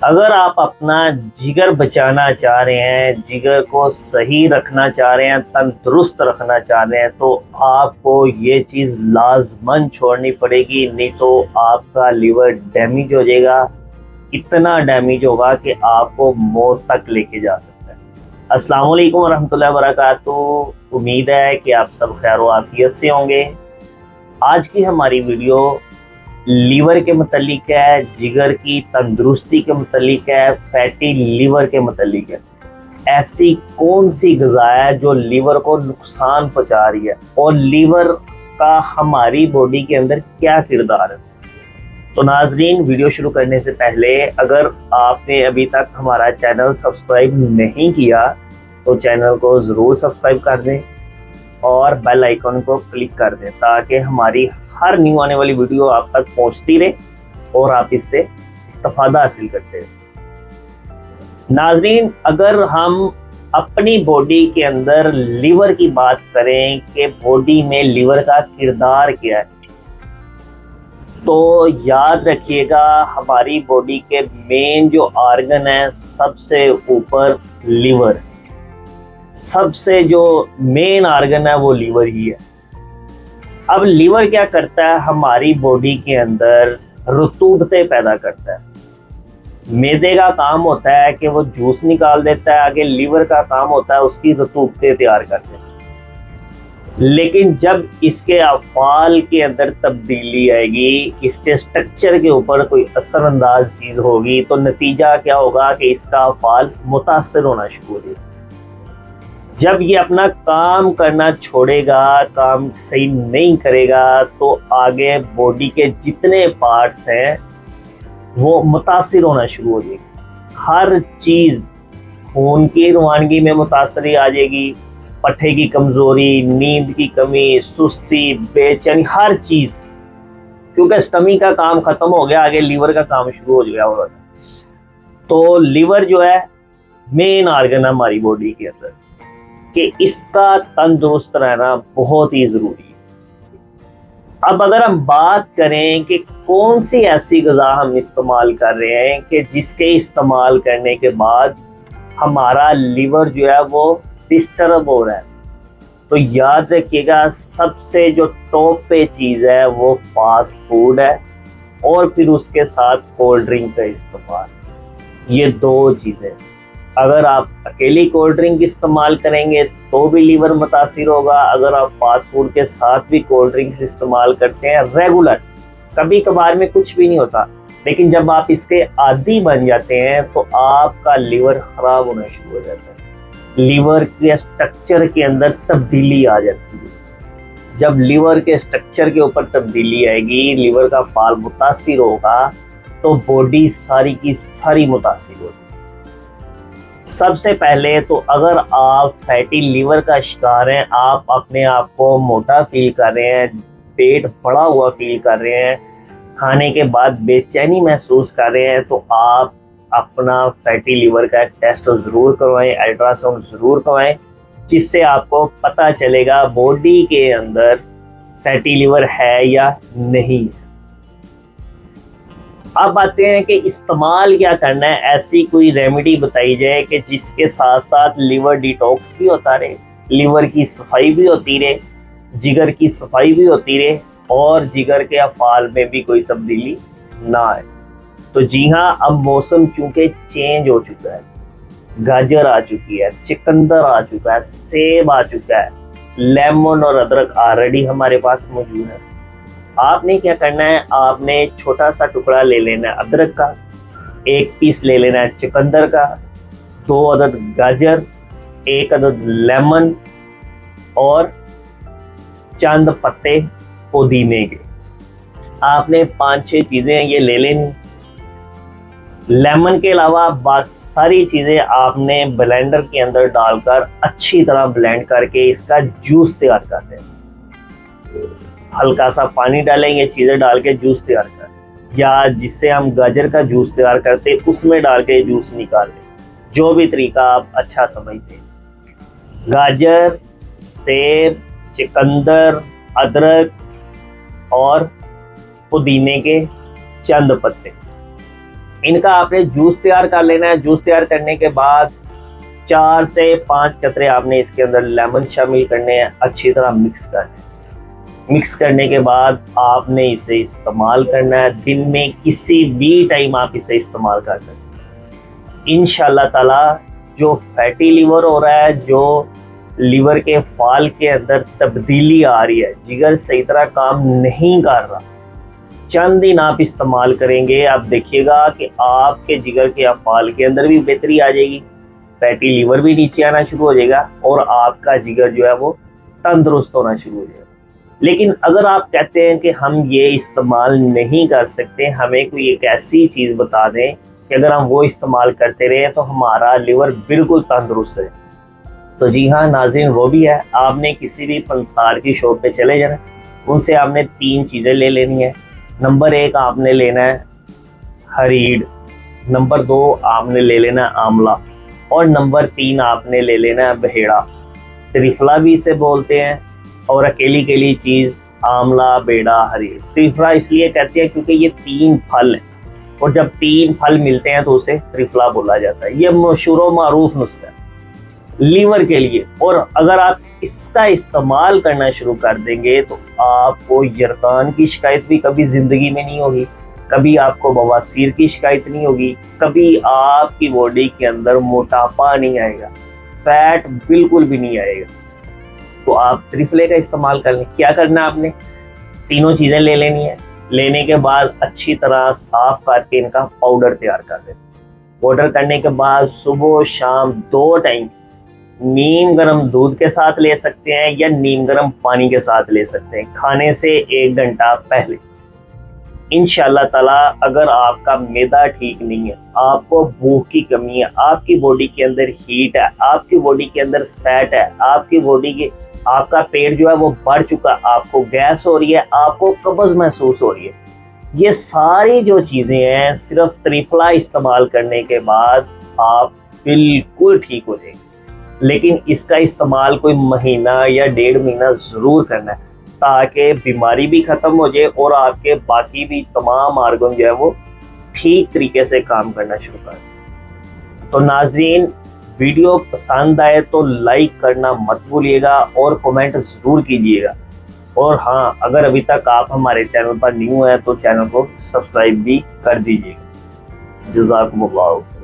अगर आप अपना जिगर बचाना चाह रहे हैं, जिगर को सही रखना चाह रहे हैं, तंदुरुस्त रखना चाह रहे हैं, तो आपको ये चीज़ लाजमन छोड़नी पड़ेगी, नहीं तो आपका लीवर डैमेज हो जाएगा। इतना डैमेज होगा कि आपको मौत तक लेके जा सकता है। अस्सलाम वालेकुम रहमतुल्लाहि व बरकातुहू। उम्मीद है कि आप सब खैर व आफियत से होंगे। आज की हमारी वीडियो लीवर के मतलब है, जिगर की तंदुरुस्ती के मतलब है, फैटी लीवर के मतलब है। ऐसी कौन सी ग़िज़ा है जो लीवर को नुकसान पहुंचा रही है और लीवर का हमारी बॉडी के अंदर क्या किरदार है। तो नाजरीन, वीडियो शुरू करने से पहले अगर आपने अभी तक हमारा चैनल सब्सक्राइब नहीं किया तो चैनल को ज़रूर सब्सक्राइब कर दें और बेल आइकन को क्लिक कर दें ताकि हमारी हर न्यू आने वाली वीडियो आप तक पहुंचती रहे और आप इससे इस्तिफादा हासिल करते रहे। नाजरीन, अगर हम अपनी बॉडी के अंदर लीवर की बात करें कि बॉडी में लीवर का किरदार क्या है, तो याद रखिएगा हमारी बॉडी के मेन जो ऑर्गन है, सबसे ऊपर लीवर, सबसे जो मेन ऑर्गन है वो लीवर ही है। अब लीवर क्या करता है, हमारी बॉडी के अंदर रतूबतें पैदा करता है। मैदे का काम होता है कि वो जूस निकाल देता है, आगे लीवर का काम होता है उसकी रतूबतें तैयार कर देना। लेकिन जब इसके अफ़ाल के अंदर तब्दीली आएगी, इसके स्ट्रक्चर के ऊपर कोई असरअंदाज चीज़ होगी, तो नतीजा क्या होगा कि इसका अफ़ाल मुतासर होना शुरू हो जाएगा। जब ये अपना काम करना छोड़ेगा, काम सही नहीं करेगा, तो आगे बॉडी के जितने पार्ट्स हैं वो मुतासिर होना शुरू हो जाएगी। हर चीज़, खून की रवानगी में मुतासरी आ जाएगी, पट्ठे की कमज़ोरी, नींद की कमी, सुस्ती, बेचैनी, हर चीज़, क्योंकि स्टमक का काम ख़त्म हो गया, आगे लीवर का काम शुरू हो गया। तो लीवर जो है मेन ऑर्गन है हमारी बॉडी के अंदर, कि इसका तंदुरुस्त रहना बहुत ही ज़रूरी है। अब अगर हम बात करें कि कौन सी ऐसी ग़िज़ा हम इस्तेमाल कर रहे हैं कि जिसके इस्तेमाल करने के बाद हमारा लीवर जो है वो डिस्टर्ब हो रहा है, तो याद रखिएगा सबसे जो टॉप पे चीज़ है वो फास्ट फूड है और फिर उसके साथ कोल्ड ड्रिंक का इस्तेमाल। ये दो चीज़ें, अगर आप अकेली कोल्ड ड्रिंक इस्तेमाल करेंगे तो भी लीवर मुतासिर होगा। अगर आप फास्ट फूड के साथ भी कोल्ड ड्रिंक्स इस्तेमाल करते हैं रेगुलर, कभी कभार में कुछ भी नहीं होता, लेकिन जब आप इसके आदी बन जाते हैं तो आपका लीवर ख़राब होना शुरू हो जाता है। लीवर के स्ट्रक्चर के अंदर तब्दीली आ जाती है। जब लीवर के स्ट्रक्चर के ऊपर तब्दीली आएगी, लीवर का फाल मुतासिर होगा, तो बॉडी सारी की सारी मुतासिर होगी। सबसे पहले तो अगर आप फैटी लीवर का शिकार हैं, आप अपने आप को मोटा फील कर रहे हैं, पेट बढ़ा हुआ फील कर रहे हैं, खाने के बाद बेचैनी महसूस कर रहे हैं, तो आप अपना फैटी लीवर का टेस्ट ज़रूर करवाएं, अल्ट्रासाउंड ज़रूर करवाएं, जिससे आपको पता चलेगा बॉडी के अंदर फैटी लीवर है या नहीं। अब आते हैं कि इस्तेमाल क्या करना है। ऐसी कोई रेमेडी बताई जाए कि जिसके साथ साथ लीवर डिटॉक्स भी होता रहे, लीवर की सफाई भी होती रहे, जिगर की सफाई भी होती रहे और जिगर के अफ़ाल में भी कोई तब्दीली ना आए। तो जी हाँ, अब मौसम चूँकि चेंज हो चुका है, गाजर आ चुकी है, चुकंदर आ चुका है, सेब आ चुका है, लेमन और अदरक ऑलरेडी हमारे पास मौजूद है। आपने क्या करना है, आपने छोटा सा टुकड़ा ले लेना है अदरक का, एक पीस ले लेना है चुकंदर का, 2 अदद गाजर, 1 अदद लेमन और चंद पत्ते पुदीने के। आपने 5-6 चीज़ें ये ले लेनी। लेमन के अलावा बस सारी चीज़ें आपने ब्लेंडर के अंदर डालकर अच्छी तरह ब्लेंड करके इसका जूस तैयार कर दें। हल्का सा पानी डालेंगे, चीज़ें डाल के जूस तैयार कर, या जिससे हम गाजर का जूस तैयार करते उसमें डाल के जूस निकाल लें, जो भी तरीका आप अच्छा समझते हैं। गाजर, सेब, चुकंदर, अदरक और पुदीने के चंद पत्ते, इनका आपने जूस तैयार कर लेना है। जूस तैयार करने के बाद 4 से 5 कतरे आपने इसके अंदर लेमन शामिल करने हैं, अच्छी तरह मिक्स करना है। मिक्स करने के बाद आपने इसे इस्तेमाल करना है। दिन में किसी भी टाइम आप इसे इस्तेमाल कर सकते हैं। इंशाल्लाह ताला जो फैटी लीवर हो रहा है, जो लीवर के फाल के अंदर तब्दीली आ रही है, जिगर सही तरह काम नहीं कर रहा, चंद दिन आप इस्तेमाल करेंगे, आप देखिएगा कि आपके जिगर के अफाल के अंदर भी बेहतरी आ जाएगी, फैटी लीवर भी नीचे आना शुरू हो जाएगा और आपका जिगर जो है वो तंदुरुस्त होना शुरू हो जाएगा। लेकिन अगर आप कहते हैं कि हम ये इस्तेमाल नहीं कर सकते, हमें कोई एक ऐसी चीज़ बता दें कि अगर हम वो इस्तेमाल करते रहे तो हमारा लिवर बिल्कुल तंदुरुस्त है, तो जी हाँ नाज़रीन, वो भी है। आपने किसी भी पंसार की शॉप पे चले जाना, उनसे आपने 3 चीज़ें ले लेनी है। नंबर 1 आपने लेना है हरीड, नंबर 2 आपने ले लेना है आंवला और नंबर 3 आपने ले लेना है बहेड़ा। त्रिफला भी इसे बोलते हैं और अकेली अकेली चीज़ आंवला, बेड़ा, हरीड। त्रिफला इसलिए कहते हैं क्योंकि ये 3 फल हैं और जब 3 फल मिलते हैं तो उसे त्रिफला बोला जाता है। ये मशहूर मारूफ नुस्खा है लीवर के लिए, और अगर आप इसका इस्तेमाल करना शुरू कर देंगे तो आपको यरकान की शिकायत भी कभी ज़िंदगी में नहीं होगी, कभी आपको बवासीर की शिकायत नहीं होगी, कभी आपकी बॉडी के अंदर मोटापा नहीं आएगा, फैट बिल्कुल भी नहीं आएगा। तो आप त्रिफले का इस्तेमाल कर लें। क्या करना है, आपने 3 चीज़ें ले लेनी है। लेने के बाद अच्छी तरह साफ करके इनका पाउडर तैयार कर दें। पाउडर करने के बाद सुबह शाम 2 टाइम नीम गर्म दूध के साथ ले सकते हैं या नीम गर्म पानी के साथ ले सकते हैं, खाने से 1 घंटा पहले। इंशाल्लाह ताला अगर आपका मैदा ठीक नहीं है, आपको भूख की कमी है, आपकी बॉडी के अंदर हीट है, आपकी बॉडी के अंदर फैट है, आपकी बॉडी के आपका पेट जो है वो बढ़ चुका है, आपको गैस हो रही है, आपको कब्ज महसूस हो रही है, ये सारी जो चीज़ें हैं सिर्फ त्रिफला इस्तेमाल करने के बाद आप बिल्कुल ठीक हो जाएंगे। लेकिन इसका इस्तेमाल कोई महीना या 1.5 महीना ज़रूर करना है ताकि बीमारी भी ख़त्म हो जाए और आपके बाकी भी तमाम ऑर्गन जो है वो ठीक तरीके से काम करना शुरू करें। तो नाज़रीन, वीडियो पसंद आए तो लाइक करना मत भूलिएगा और कमेंट ज़रूर कीजिएगा। और हाँ, अगर अभी तक आप हमारे चैनल पर न्यू हैं तो चैनल को सब्सक्राइब भी कर दीजिएगा। जज़ाकुमुल्लाह।